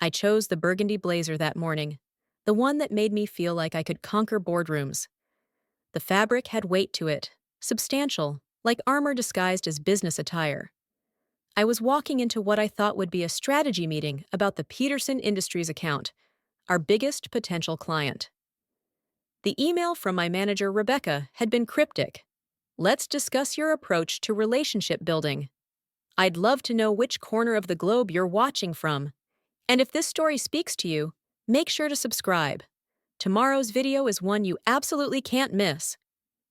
I chose the burgundy blazer that morning, the one that made me feel like I could conquer boardrooms. The fabric had weight to it, substantial, like armor disguised as business attire. I was walking into what I thought would be a strategy meeting about the Peterson Industries account, our biggest potential client. The email from my manager, Rebecca, had been cryptic. "Let's discuss your approach to relationship building. I'd love to know which corner of the globe you're watching from. And if this story speaks to you, make sure to subscribe. Tomorrow's video is one you absolutely can't miss."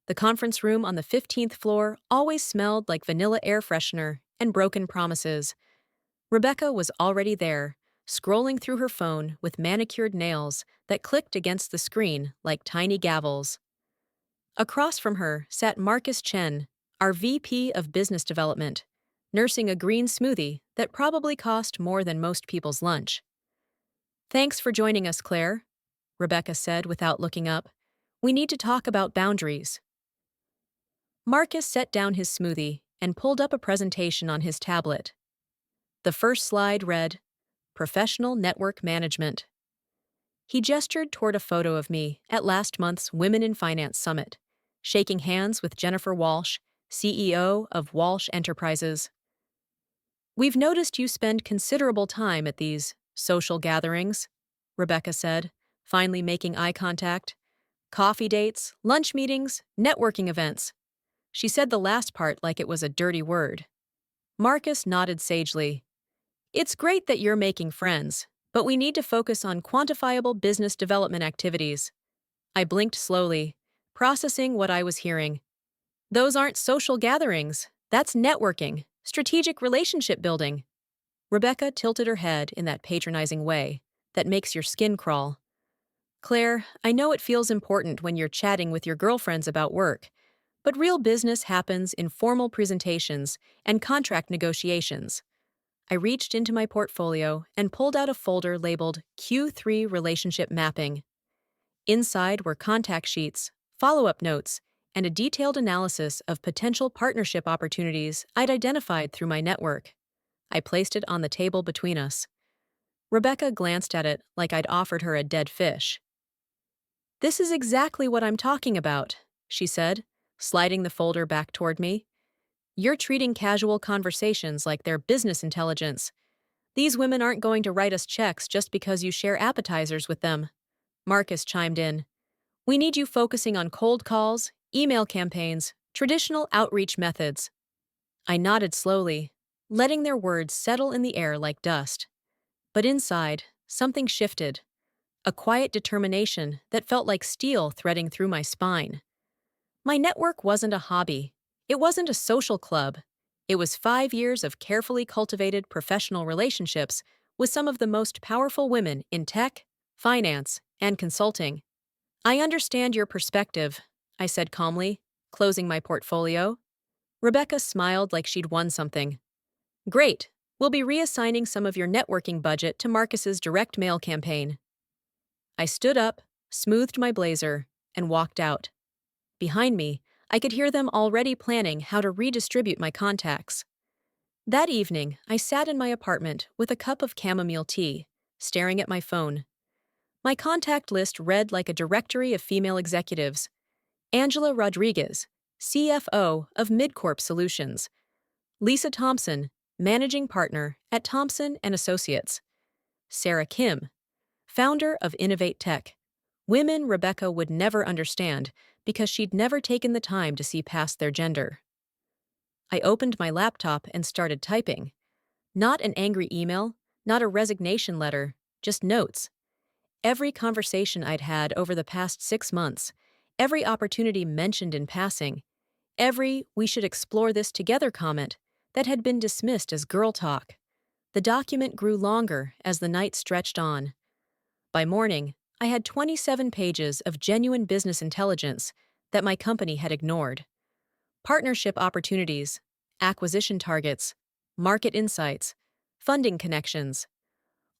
The conference room on the 15th floor always smelled like vanilla air freshener and broken promises. Rebecca was already there, scrolling through her phone with manicured nails that clicked against the screen like tiny gavels. Across from her sat Marcus Chen, our VP of Business Development, nursing a green smoothie that probably cost more than most people's lunch. "Thanks for joining us, Claire," Rebecca said without looking up. "We need to talk about boundaries." Marcus set down his smoothie and pulled up a presentation on his tablet. The first slide read, "Professional Network Management." He gestured toward a photo of me at last month's Women in Finance Summit, shaking hands with Jennifer Walsh, CEO of Walsh Enterprises. "We've noticed you spend considerable time at these social gatherings," Rebecca said, finally making eye contact. "Coffee dates, lunch meetings, networking events." She said the last part like it was a dirty word. Marcus nodded sagely. "It's great that you're making friends, but we need to focus on quantifiable business development activities." I blinked slowly, processing what I was hearing. "Those aren't social gatherings. That's networking, strategic relationship building." Rebecca tilted her head in that patronizing way that makes your skin crawl. "Claire, I know it feels important when you're chatting with your girlfriends about work, but real business happens in formal presentations and contract negotiations." I reached into my portfolio and pulled out a folder labeled Q3 Relationship Mapping. Inside were contact sheets, follow-up notes, and a detailed analysis of potential partnership opportunities I'd identified through my network. I placed it on the table between us. Rebecca glanced at it like I'd offered her a dead fish. "This is exactly what I'm talking about," she said, sliding the folder back toward me. "You're treating casual conversations like they're business intelligence. These women aren't going to write us checks just because you share appetizers with them." Marcus chimed in. "We need you focusing on cold calls, email campaigns, traditional outreach methods." I nodded slowly, letting their words settle in the air like dust. But inside, something shifted. A quiet determination that felt like steel threading through my spine. My network wasn't a hobby. It wasn't a social club. It was 5 years of carefully cultivated professional relationships with some of the most powerful women in tech, finance, and consulting. "I understand your perspective," I said calmly, closing my portfolio. Rebecca smiled like she'd won something. "Great. We'll be reassigning some of your networking budget to Marcus's direct mail campaign." I stood up, smoothed my blazer, and walked out. Behind me, I could hear them already planning how to redistribute my contacts. That evening, I sat in my apartment with a cup of chamomile tea, staring at my phone. My contact list read like a directory of female executives. Angela Rodriguez, CFO of Midcorp Solutions. Lisa Thompson, managing partner at Thompson and Associates. Sarah Kim, founder of Innovate Tech. Women Rebecca would never understand because she'd never taken the time to see past their gender. I opened my laptop and started typing. Not an angry email, not a resignation letter, just notes. Every conversation I'd had over the past 6 months, every opportunity mentioned in passing, every "we should explore this together" comment that had been dismissed as girl talk. The document grew longer as the night stretched on. By morning, I had 27 pages of genuine business intelligence that my company had ignored. Partnership opportunities, acquisition targets, market insights, funding connections,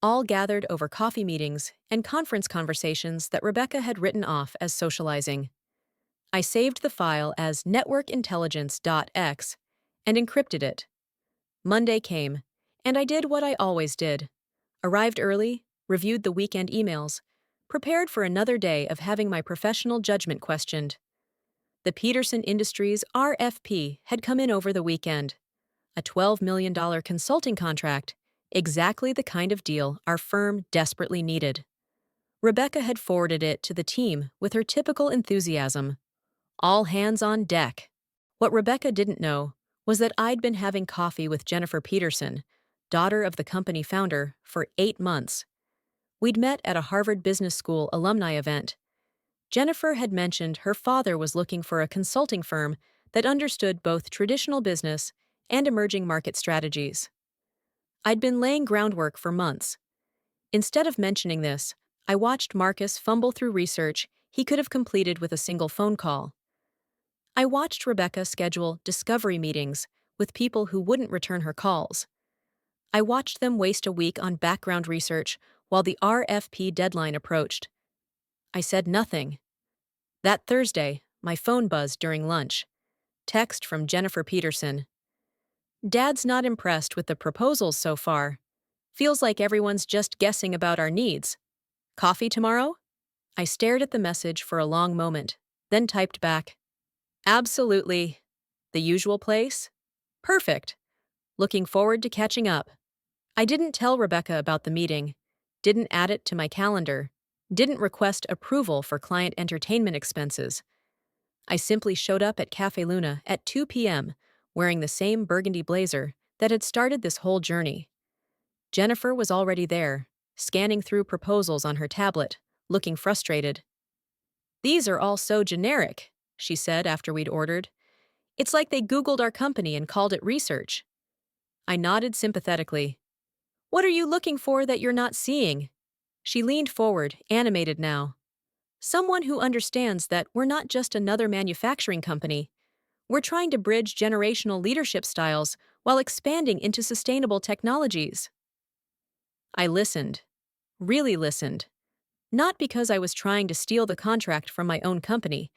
all gathered over coffee meetings and conference conversations that Rebecca had written off as socializing. I saved the file as networkintelligence.x and encrypted it. Monday came, and I did what I always did. Arrived early, reviewed the weekend emails, prepared for another day of having my professional judgment questioned. The Peterson Industries RFP had come in over the weekend. A $12 million consulting contract, exactly the kind of deal our firm desperately needed. Rebecca had forwarded it to the team with her typical enthusiasm. All hands on deck. What Rebecca didn't know was that I'd been having coffee with Jennifer Peterson, daughter of the company founder, for 8 months. We'd met at a Harvard Business School alumni event. Jennifer had mentioned her father was looking for a consulting firm that understood both traditional business and emerging market strategies. I'd been laying groundwork for months. Instead of mentioning this, I watched Marcus fumble through research he could have completed with a single phone call. I watched Rebecca schedule discovery meetings with people who wouldn't return her calls. I watched them waste a week on background research while the RFP deadline approached. I said nothing. That Thursday, my phone buzzed during lunch. Text from Jennifer Peterson. Dad's not impressed with the proposals so far. Feels like everyone's just guessing about our needs. Coffee tomorrow? I stared at the message for a long moment, then typed back, absolutely. The usual place? Perfect. Looking forward to catching up. I didn't tell Rebecca about the meeting, didn't add it to my calendar, didn't request approval for client entertainment expenses. I simply showed up at Cafe Luna at 2 p.m., wearing the same burgundy blazer that had started this whole journey. Jennifer was already there, scanning through proposals on her tablet, looking frustrated. These are all so generic, she said after we'd ordered. It's like they Googled our company and called it research. I nodded sympathetically. What are you looking for that you're not seeing? She leaned forward, animated now. Someone who understands that we're not just another manufacturing company. We're trying to bridge generational leadership styles while expanding into sustainable technologies. I listened. Really listened. Not because I was trying to steal the contract from my own company,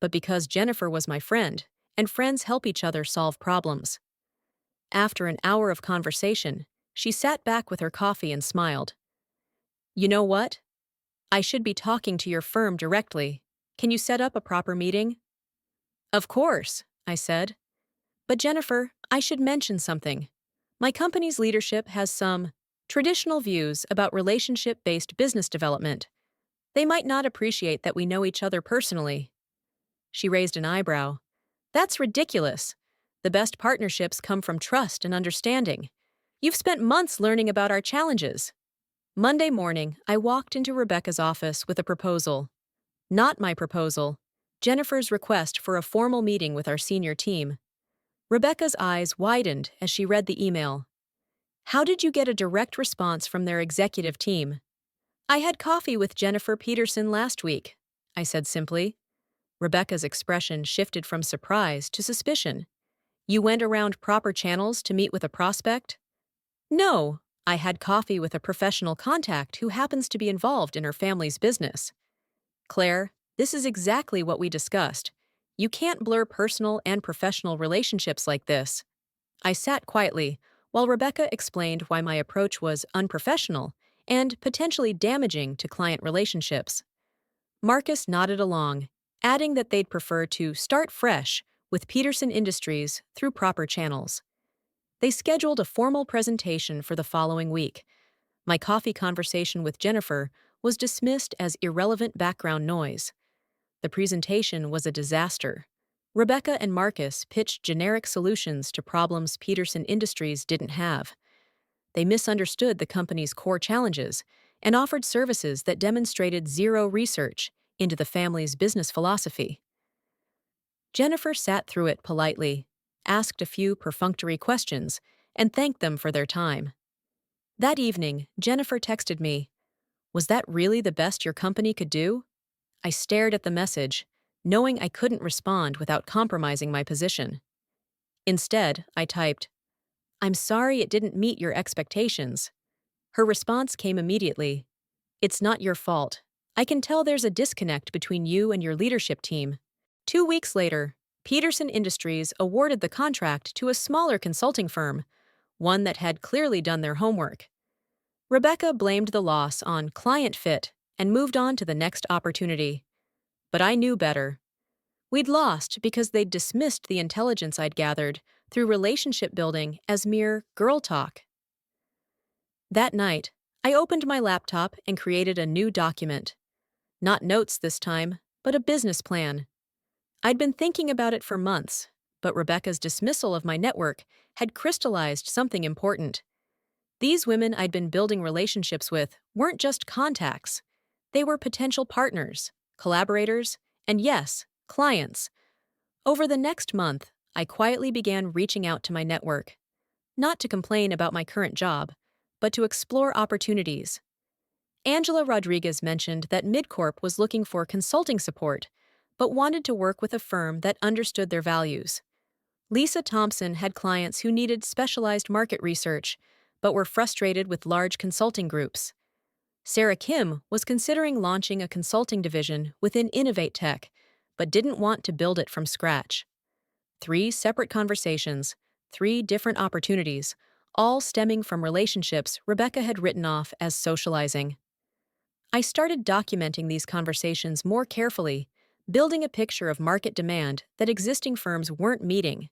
but because Jennifer was my friend, and friends help each other solve problems. After an hour of conversation, she sat back with her coffee and smiled. You know what? I should be talking to your firm directly. Can you set up a proper meeting? Of course, I said. But Jennifer, I should mention something. My company's leadership has some traditional views about relationship-based business development. They might not appreciate that we know each other personally. She raised an eyebrow. That's ridiculous. The best partnerships come from trust and understanding. You've spent months learning about our challenges. Monday morning, I walked into Rebecca's office with a proposal. Not my proposal. Jennifer's request for a formal meeting with our senior team. Rebecca's eyes widened as she read the email. How did you get a direct response from their executive team? I had coffee with Jennifer Peterson last week, I said simply. Rebecca's expression shifted from surprise to suspicion. You went around proper channels to meet with a prospect? No, I had coffee with a professional contact who happens to be involved in her family's business. Claire, this is exactly what we discussed. You can't blur personal and professional relationships like this. I sat quietly while Rebecca explained why my approach was unprofessional and potentially damaging to client relationships. Marcus nodded along, adding that they'd prefer to start fresh with Peterson Industries through proper channels. They scheduled a formal presentation for the following week. My coffee conversation with Jennifer was dismissed as irrelevant background noise. The presentation was a disaster. Rebecca and Marcus pitched generic solutions to problems Peterson Industries didn't have. They misunderstood the company's core challenges and offered services that demonstrated zero research into the family's business philosophy. Jennifer sat through it politely, asked a few perfunctory questions, and thanked them for their time. That evening, Jennifer texted me, "Was that really the best your company could do?" I stared at the message, knowing I couldn't respond without compromising my position. Instead, I typed, "I'm sorry it didn't meet your expectations." Her response came immediately. "It's not your fault. I can tell there's a disconnect between you and your leadership team." 2 weeks later, Peterson Industries awarded the contract to a smaller consulting firm, one that had clearly done their homework. Rebecca blamed the loss on client fit and moved on to the next opportunity. But I knew better. We'd lost because they'd dismissed the intelligence I'd gathered through relationship building as mere girl talk. That night, I opened my laptop and created a new document. Not notes this time, but a business plan. I'd been thinking about it for months, but Rebecca's dismissal of my network had crystallized something important. These women I'd been building relationships with weren't just contacts. They were potential partners, collaborators, and yes, clients. Over the next month, I quietly began reaching out to my network, not to complain about my current job, but to explore opportunities. Angela Rodriguez mentioned that Midcorp was looking for consulting support, but wanted to work with a firm that understood their values. Lisa Thompson had clients who needed specialized market research, but were frustrated with large consulting groups. Sarah Kim was considering launching a consulting division within Innovate Tech, but didn't want to build it from scratch. 3 separate conversations, 3 different opportunities, all stemming from relationships Rebecca had written off as socializing. I started documenting these conversations more carefully, building a picture of market demand that existing firms weren't meeting.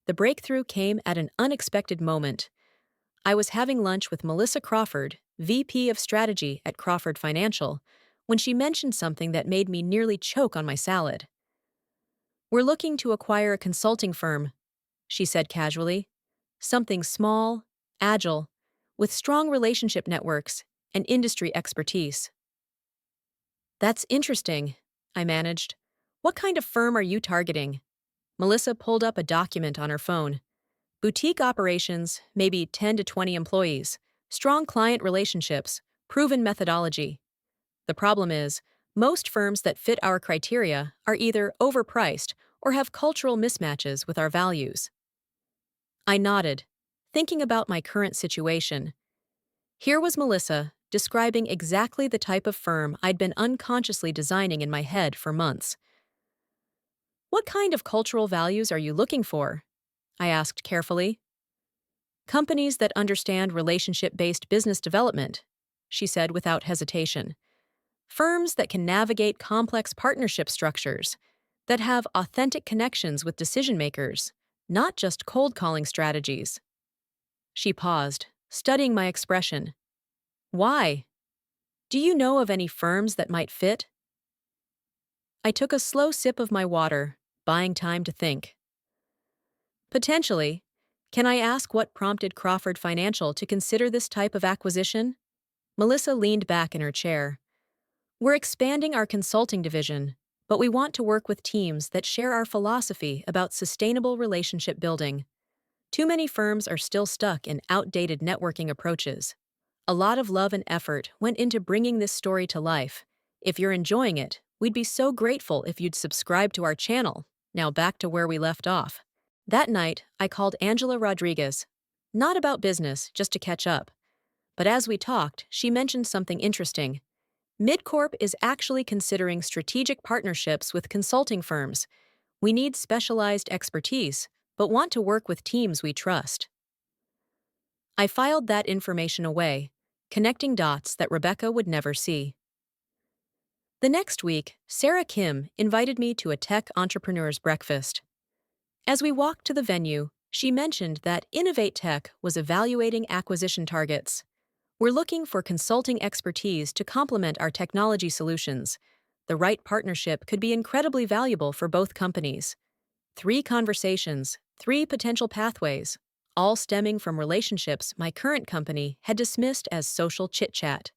The breakthrough came at an unexpected moment. I was having lunch with Melissa Crawford, VP of Strategy at Crawford Financial, when she mentioned something that made me nearly choke on my salad. "We're looking to acquire a consulting firm," she said casually. "Something small, agile, with strong relationship networks and industry expertise." "That's interesting," I managed. "What kind of firm are you targeting?" Melissa pulled up a document on her phone. "Boutique operations, maybe 10 to 20 employees, strong client relationships, proven methodology." The problem is, most firms that fit our criteria are either overpriced or have cultural mismatches with our values. I nodded, thinking about my current situation. Here was Melissa, describing exactly the type of firm I'd been unconsciously designing in my head for months. "What kind of cultural values are you looking for?" I asked carefully. "Companies that understand relationship-based business development," she said without hesitation. "Firms that can navigate complex partnership structures, that have authentic connections with decision-makers, not just cold-calling strategies." She paused, studying my expression. "Why? Do you know of any firms that might fit?" I took a slow sip of my water, buying time to think. "Potentially. Can I ask what prompted Crawford Financial to consider this type of acquisition?" Melissa leaned back in her chair. "We're expanding our consulting division, but we want to work with teams that share our philosophy about sustainable relationship building. Too many firms are still stuck in outdated networking approaches. A lot of love and effort went into bringing this story to life. If you're enjoying it, we'd be so grateful if you'd subscribe to our channel." Now back to where we left off. That night, I called Angela Rodriguez. Not about business, just to catch up. But as we talked, she mentioned something interesting. Midcorp is actually considering strategic partnerships with consulting firms. "We need specialized expertise, but want to work with teams we trust." I filed that information away, connecting dots that Rebecca would never see. The next week, Sarah Kim invited me to a tech entrepreneurs breakfast. As we walked to the venue, she mentioned that Innovate Tech was evaluating acquisition targets. "We're looking for consulting expertise to complement our technology solutions. The right partnership could be incredibly valuable for both companies." 3 conversations, 3 potential pathways, all stemming from relationships my current company had dismissed as social chit-chat.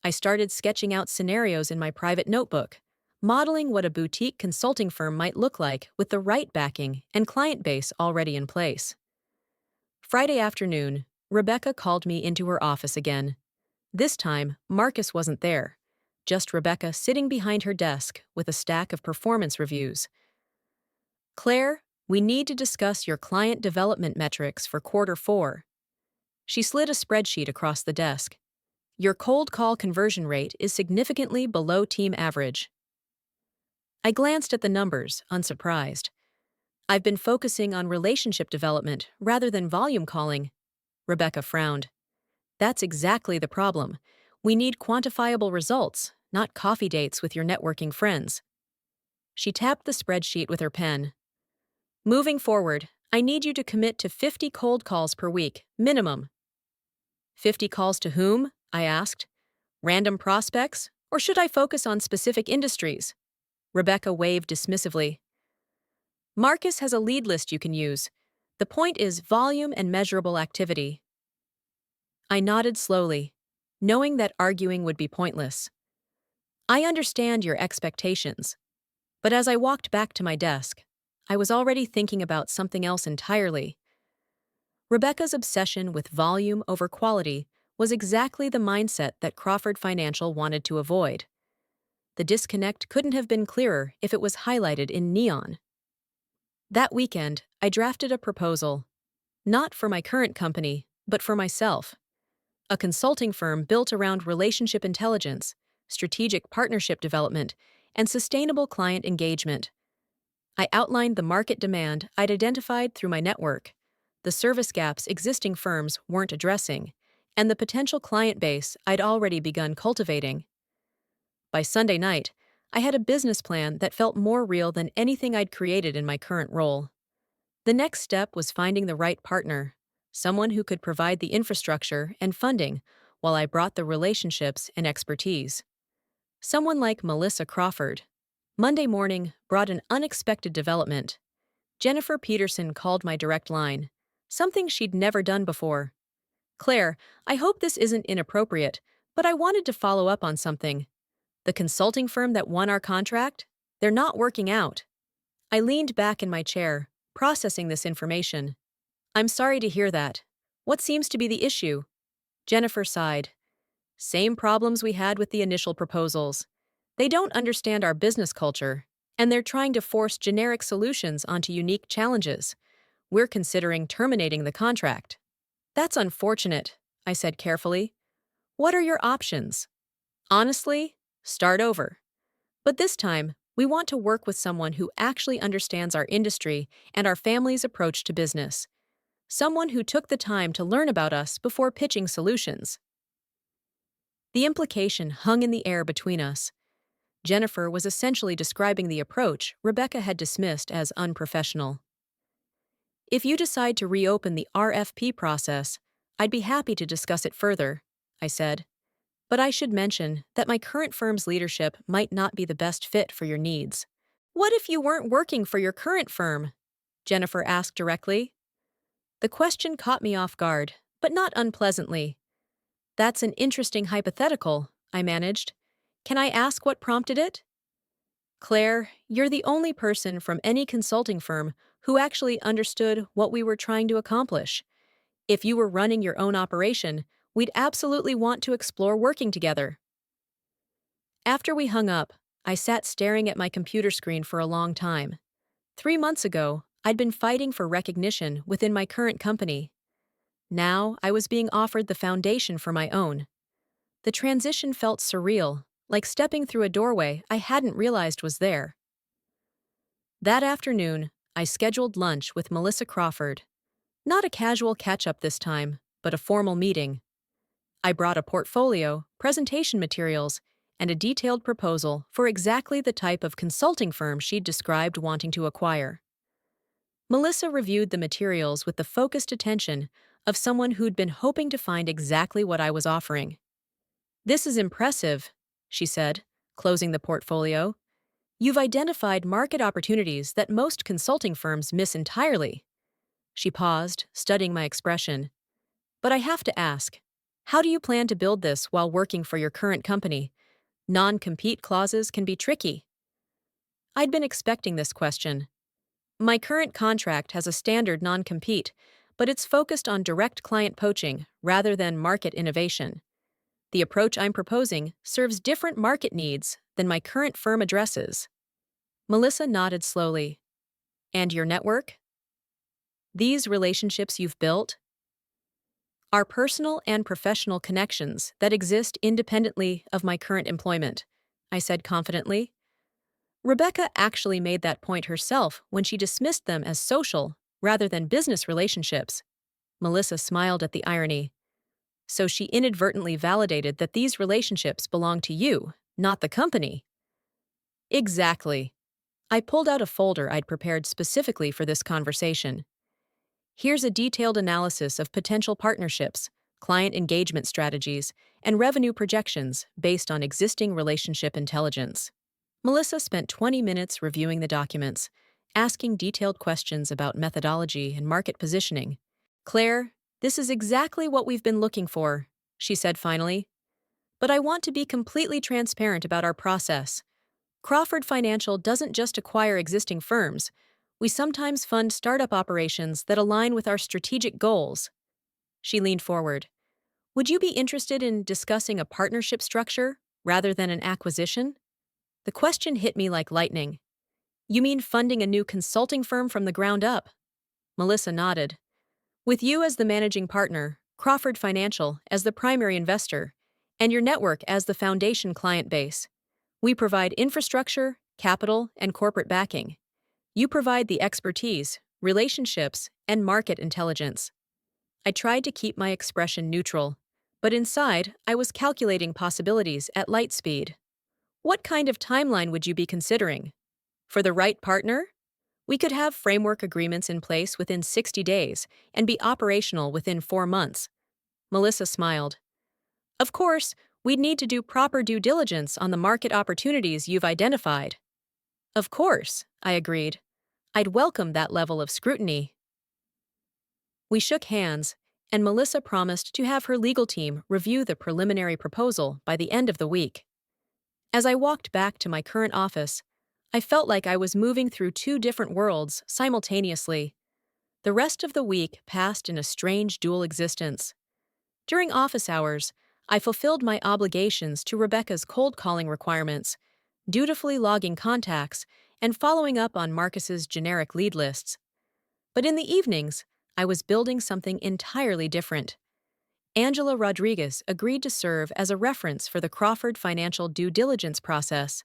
I started sketching out scenarios in my private notebook, modeling what a boutique consulting firm might look like with the right backing and client base already in place. Friday afternoon, Rebecca called me into her office again. This time, Marcus wasn't there, just Rebecca sitting behind her desk with a stack of performance reviews. "Claire, we need to discuss your client development metrics for quarter 4. She slid a spreadsheet across the desk. "Your cold call conversion rate is significantly below team average." I glanced at the numbers, unsurprised. "I've been focusing on relationship development rather than volume calling." Rebecca frowned. That's exactly the problem. We need quantifiable results, not coffee dates with your networking friends. She tapped the spreadsheet with her pen. Moving forward, I need you to commit to 50 cold calls per week, minimum. 50 calls to whom? I asked. Random prospects? Or should I focus on specific industries? Rebecca waved dismissively. Marcus has a lead list you can use. The point is volume and measurable activity. I nodded slowly, knowing that arguing would be pointless. I understand your expectations. But as I walked back to my desk, I was already thinking about something else entirely. Rebecca's obsession with volume over quality was exactly the mindset that Crawford Financial wanted to avoid. The disconnect couldn't have been clearer if it was highlighted in neon. That weekend, I drafted a proposal, not for my current company, but for myself. A consulting firm built around relationship intelligence, strategic partnership development, and sustainable client engagement. I outlined the market demand I'd identified through my network, the service gaps existing firms weren't addressing, and the potential client base I'd already begun cultivating. By Sunday night, I had a business plan that felt more real than anything I'd created in my current role. The next step was finding the right partner, someone who could provide the infrastructure and funding while I brought the relationships and expertise. Someone like Melissa Crawford. Monday morning brought an unexpected development. Jennifer Peterson called my direct line, something she'd never done before. Claire, I hope this isn't inappropriate, but I wanted to follow up on something. The consulting firm that won our contract? They're not working out. I leaned back in my chair, processing this information. I'm sorry to hear that. What seems to be the issue? Jennifer sighed. Same problems we had with the initial proposals. They don't understand our business culture, and they're trying to force generic solutions onto unique challenges. We're considering terminating the contract. That's unfortunate, I said carefully. What are your options? Honestly, start over. But this time, we want to work with someone who actually understands our industry and our family's approach to business. Someone who took the time to learn about us before pitching solutions. The implication hung in the air between us. Jennifer was essentially describing the approach Rebecca had dismissed as unprofessional. If you decide to reopen the RFP process, I'd be happy to discuss it further, I said. But I should mention that my current firm's leadership might not be the best fit for your needs. What if you weren't working for your current firm? Jennifer asked directly. The question caught me off guard, but not unpleasantly. That's an interesting hypothetical, I managed. Can I ask what prompted it? Claire, you're the only person from any consulting firm who actually understood what we were trying to accomplish. If you were running your own operation, we'd absolutely want to explore working together. After we hung up, I sat staring at my computer screen for a long time. 3 months ago, I'd been fighting for recognition within my current company. Now, I was being offered the foundation for my own. The transition felt surreal, like stepping through a doorway I hadn't realized was there. That afternoon, I scheduled lunch with Melissa Crawford. Not a casual catch-up this time, but a formal meeting. I brought a portfolio, presentation materials, and a detailed proposal for exactly the type of consulting firm she'd described wanting to acquire. Melissa reviewed the materials with the focused attention of someone who'd been hoping to find exactly what I was offering. This is impressive, she said, closing the portfolio. You've identified market opportunities that most consulting firms miss entirely. She paused, studying my expression. But I have to ask, how do you plan to build this while working for your current company? Non-compete clauses can be tricky. I'd been expecting this question. My current contract has a standard non-compete, but it's focused on direct client poaching rather than market innovation. The approach I'm proposing serves different market needs than my current firm addresses. Melissa nodded slowly. And your network? These relationships you've built are personal and professional connections that exist independently of my current employment, I said confidently. Rebecca actually made that point herself when she dismissed them as social rather than business relationships. Melissa smiled at the irony. So she inadvertently validated that these relationships belong to you, not the company. Exactly. I pulled out a folder I'd prepared specifically for this conversation. Here's a detailed analysis of potential partnerships, client engagement strategies, and revenue projections based on existing relationship intelligence. Melissa spent 20 minutes reviewing the documents, asking detailed questions about methodology and market positioning. Claire, this is exactly what we've been looking for, she said finally. But I want to be completely transparent about our process. Crawford Financial doesn't just acquire existing firms. We sometimes fund startup operations that align with our strategic goals. She leaned forward. Would you be interested in discussing a partnership structure rather than an acquisition? The question hit me like lightning. You mean funding a new consulting firm from the ground up? Melissa nodded. With you as the managing partner, Crawford Financial as the primary investor, and your network as the foundation client base, we provide infrastructure, capital, and corporate backing. You provide the expertise, relationships, and market intelligence. I tried to keep my expression neutral, but inside, I was calculating possibilities at light speed. What kind of timeline would you be considering? For the right partner? We could have framework agreements in place within 60 days and be operational within 4 months. Melissa smiled. Of course, we'd need to do proper due diligence on the market opportunities you've identified. Of course, I agreed. I'd welcome that level of scrutiny. We shook hands, and Melissa promised to have her legal team review the preliminary proposal by the end of the week. As I walked back to my current office, I felt like I was moving through two different worlds simultaneously. The rest of the week passed in a strange dual existence. During office hours, I fulfilled my obligations to Rebecca's cold calling requirements, dutifully logging contacts and following up on Marcus's generic lead lists. But in the evenings, I was building something entirely different. Angela Rodriguez agreed to serve as a reference for the Crawford Financial due diligence process.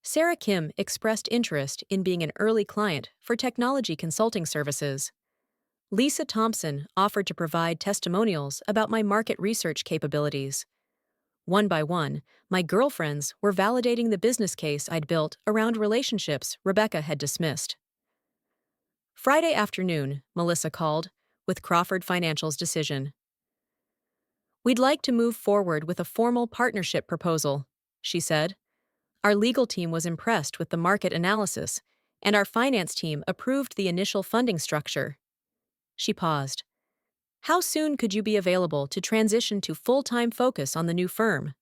Sarah Kim expressed interest in being an early client for technology consulting services. Lisa Thompson offered to provide testimonials about my market research capabilities. One by one, my girlfriends were validating the business case I'd built around relationships Rebecca had dismissed. Friday afternoon, Melissa called, with Crawford Financial's decision. We'd like to move forward with a formal partnership proposal, she said. Our legal team was impressed with the market analysis, and our finance team approved the initial funding structure. She paused. How soon could you be available to transition to full-time focus on the new firm?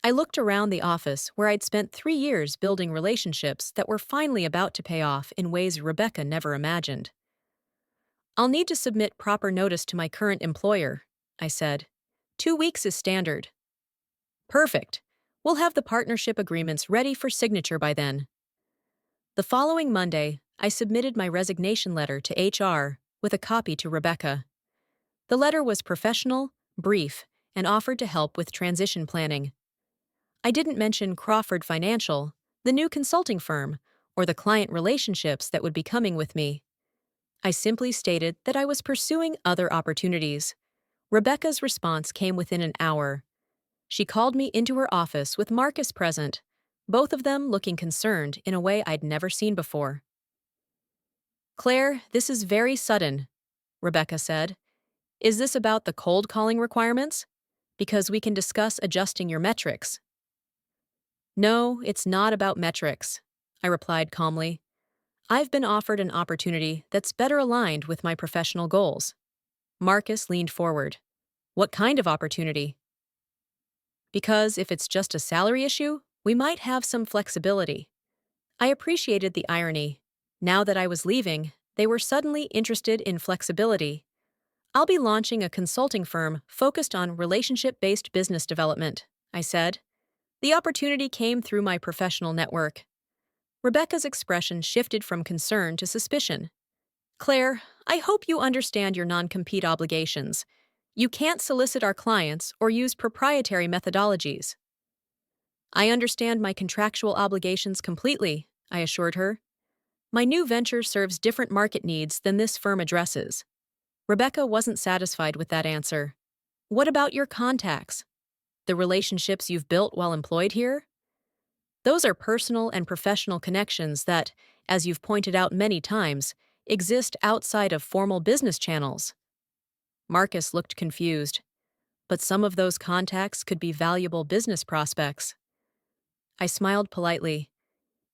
I looked around the office where I'd spent 3 years building relationships that were finally about to pay off in ways Rebecca never imagined. I'll need to submit proper notice to my current employer, I said. 2 weeks is standard. Perfect. We'll have the partnership agreements ready for signature by then. The following Monday, I submitted my resignation letter to HR with a copy to Rebecca. The letter was professional, brief, and offered to help with transition planning. I didn't mention Crawford Financial, the new consulting firm, or the client relationships that would be coming with me. I simply stated that I was pursuing other opportunities. Rebecca's response came within an hour. She called me into her office with Marcus present, both of them looking concerned in a way I'd never seen before. Claire, this is very sudden, Rebecca said. Is this about the cold calling requirements? Because we can discuss adjusting your metrics. No, it's not about metrics, I replied calmly. I've been offered an opportunity that's better aligned with my professional goals. Marcus leaned forward. What kind of opportunity? Because if it's just a salary issue, we might have some flexibility. I appreciated the irony. Now that I was leaving, they were suddenly interested in flexibility. I'll be launching a consulting firm focused on relationship-based business development, I said. The opportunity came through my professional network. Rebecca's expression shifted from concern to suspicion. Claire, I hope you understand your non-compete obligations. You can't solicit our clients or use proprietary methodologies. I understand my contractual obligations completely, I assured her. My new venture serves different market needs than this firm addresses. Rebecca wasn't satisfied with that answer. What about your contacts? The relationships you've built while employed here? Those are personal and professional connections that, as you've pointed out many times, exist outside of formal business channels. Marcus looked confused, but some of those contacts could be valuable business prospects. I smiled politely.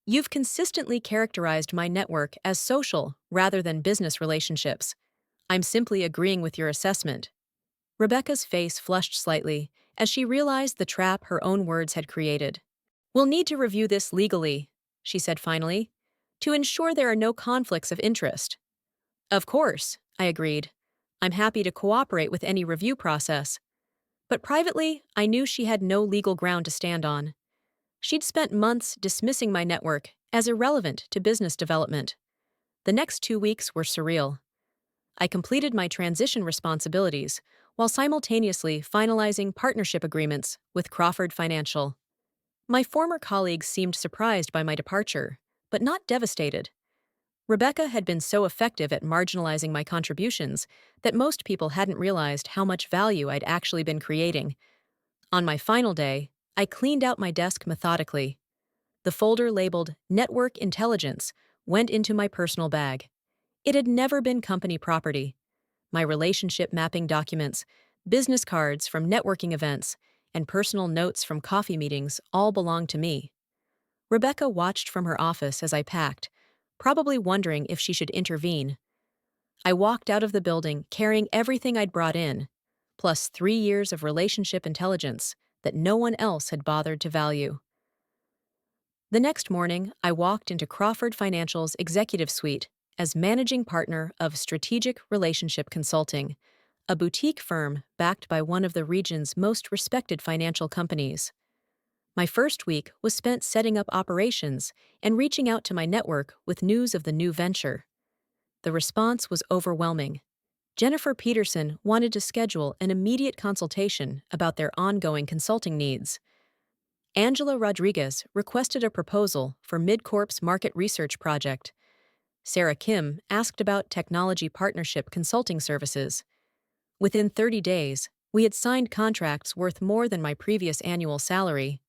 You've consistently characterized my network as social rather than business relationships. I'm simply agreeing with your assessment. Rebecca's face flushed slightly as she realized the trap her own words had created. We'll need to review this legally, she said finally, to ensure there are no conflicts of interest. Of course, I agreed. I'm happy to cooperate with any review process. But privately, I knew she had no legal ground to stand on. She'd spent months dismissing my network as irrelevant to business development. The next 2 weeks were surreal. I completed my transition responsibilities while simultaneously finalizing partnership agreements with Crawford Financial. My former colleagues seemed surprised by my departure, but not devastated. Rebecca had been so effective at marginalizing my contributions that most people hadn't realized how much value I'd actually been creating. On my final day, I cleaned out my desk methodically. The folder labeled Network Intelligence went into my personal bag. It had never been company property. My relationship mapping documents, business cards from networking events, and personal notes from coffee meetings all belonged to me. Rebecca watched from her office as I packed, probably wondering if she should intervene. I walked out of the building carrying everything I'd brought in, plus 3 years of relationship intelligence that no one else had bothered to value. The next morning, I walked into Crawford Financial's executive suite as managing partner of Strategic Relationship Consulting, a boutique firm backed by one of the region's most respected financial companies. My first week was spent setting up operations and reaching out to my network with news of the new venture. The response was overwhelming. Jennifer Peterson wanted to schedule an immediate consultation about their ongoing consulting needs. Angela Rodriguez requested a proposal for MidCorp's market research project. Sarah Kim asked about technology partnership consulting services. Within 30 days, we had signed contracts worth more than my previous annual salary.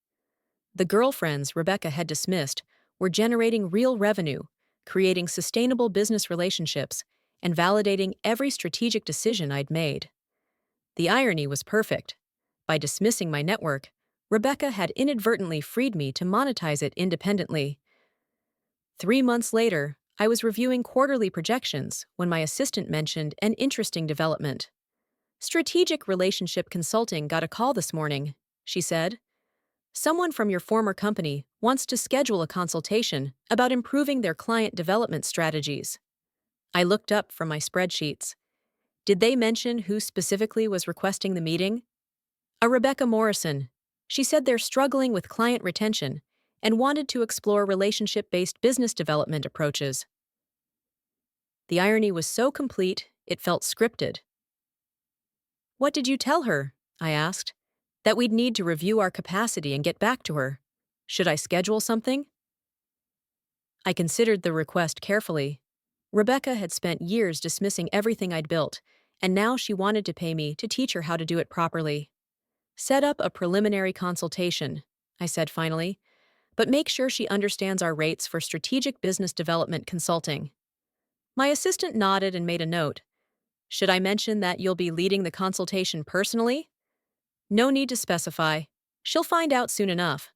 The girlfriends Rebecca had dismissed were generating real revenue, creating sustainable business relationships, and validating every strategic decision I'd made. The irony was perfect. By dismissing my network, Rebecca had inadvertently freed me to monetize it independently. 3 months later, I was reviewing quarterly projections when my assistant mentioned an interesting development. Strategic Relationship Consulting got a call this morning, she said. Someone from your former company wants to schedule a consultation about improving their client development strategies. I looked up from my spreadsheets. Did they mention who specifically was requesting the meeting? A Rebecca Morrison. She said they're struggling with client retention and wanted to explore relationship-based business development approaches. The irony was so complete, it felt scripted. What did you tell her? I asked. That we'd need to review our capacity and get back to her. Should I schedule something? I considered the request carefully. Rebecca had spent years dismissing everything I'd built, and now she wanted to pay me to teach her how to do it properly. Set up a preliminary consultation, I said finally, but make sure she understands our rates for strategic business development consulting. My assistant nodded and made a note. Should I mention that you'll be leading the consultation personally? No need to specify. She'll find out soon enough.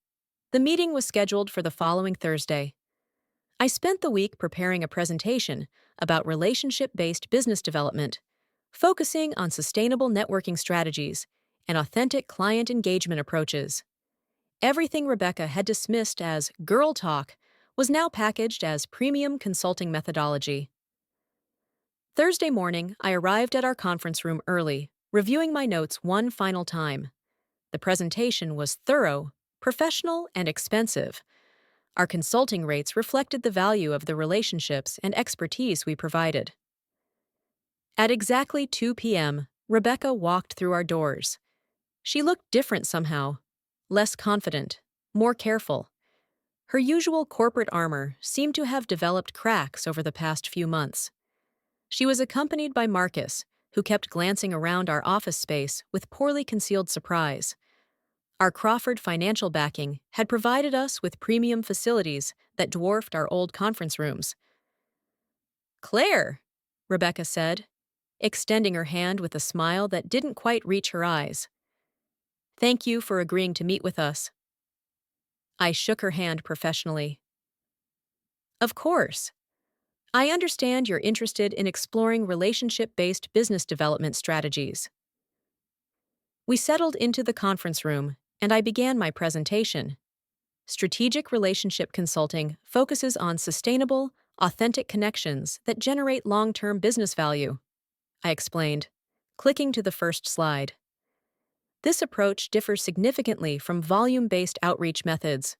The meeting was scheduled for the following Thursday. I spent the week preparing a presentation about relationship-based business development, focusing on sustainable networking strategies and authentic client engagement approaches. Everything Rebecca had dismissed as girl talk was now packaged as premium consulting methodology. Thursday morning, I arrived at our conference room early, reviewing my notes one final time. The presentation was thorough, professional, and expensive. Our consulting rates reflected the value of the relationships and expertise we provided. At exactly 2 p.m., Rebecca walked through our doors. She looked different somehow, less confident, more careful. Her usual corporate armor seemed to have developed cracks over the past few months. She was accompanied by Marcus, who kept glancing around our office space with poorly concealed surprise. Our Crawford financial backing had provided us with premium facilities that dwarfed our old conference rooms. "Claire," Rebecca said, extending her hand with a smile that didn't quite reach her eyes. "Thank you for agreeing to meet with us." I shook her hand professionally. "Of course. I understand you're interested in exploring relationship-based business development strategies." We settled into the conference room, and I began my presentation. Strategic relationship consulting focuses on sustainable, authentic connections that generate long-term business value, I explained, clicking to the first slide. This approach differs significantly from volume-based outreach methods,